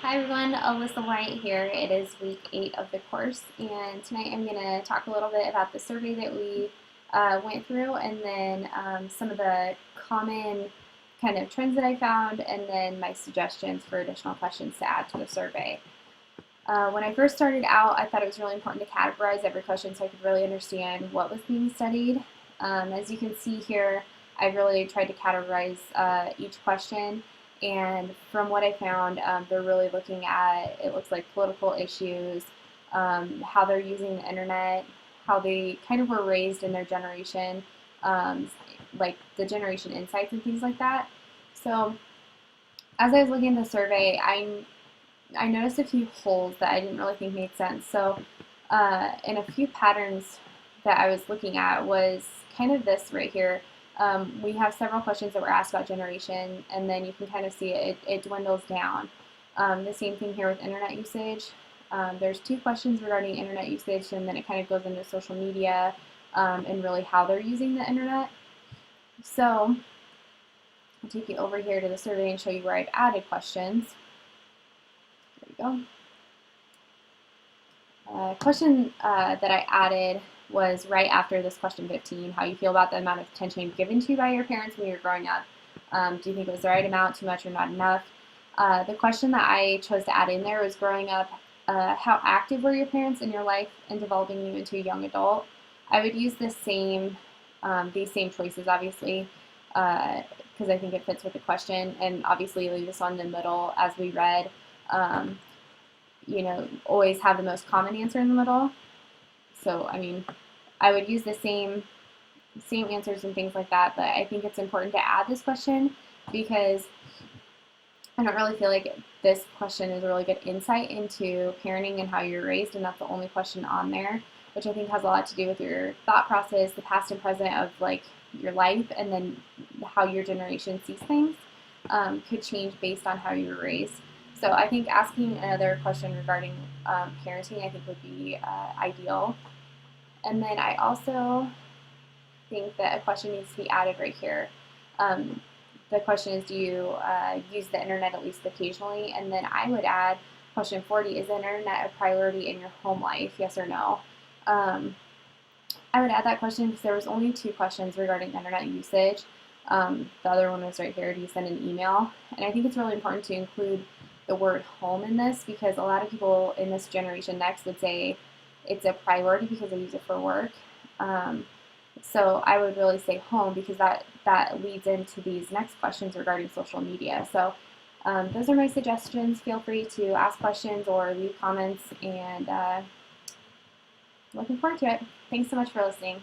Hi everyone, Alyssa White here. It is week 8 of the course, and tonight I'm going to talk a little bit about the survey that we went through, and then some of the common kind of trends that I found, and then my suggestions for additional questions to add to the survey. When I first started out, I thought it was really important to categorize every question so I could really understand what was being studied. As you can see here, I really tried to categorize each question, and from what I found, they're really looking at, it looks like political issues, how they're using the internet, how they kind of were raised in their generation, like the generation insights and things like that. So as I was looking at the survey, I noticed a few holes that I didn't really think made sense. So, and a few patterns that I was looking at was kind of this right here. We have several questions that were asked about generation, and then you can kind of see it dwindles down. The same thing here with internet usage. There's 2 questions regarding internet usage, and then it kind of goes into social media and really how they're using the internet. So, I'll take you over here to the survey and show you where I've added questions. Go. Question that I added was right after this question 15, how you feel about the amount of attention given to you by your parents when you were growing up. Do you think it was the right amount, too much, or not enough? The question that I chose to add in there was growing up, how active were your parents in your life in developing you into a young adult? I would use these same choices, obviously, because I think it fits with the question, and obviously leave this one in the middle as we read. Always have the most common answer in the middle. So, I mean, I would use the same answers and things like that, but I think it's important to add this question because I don't really feel like this question is a really good insight into parenting and how you're raised, and that's the only question on there, which I think has a lot to do with your thought process, the past and present of like your life, and then how your generation sees things could change based on how you were raised. So I think asking another question regarding parenting, I think would be ideal. And then I also think that a question needs to be added right here. The question is, do you use the internet at least occasionally? And then I would add question 40, is the internet a priority in your home life, yes or no? I would add that question because there was only 2 questions regarding internet usage. The other one was right here, do you send an email? And I think it's really important to include the word home in this because a lot of people in this generation next would say it's a priority because they use it for work. So I would really say home because that leads into these next questions regarding social media. So those are my suggestions. Feel free to ask questions or leave comments, and looking forward to it. Thanks so much for listening.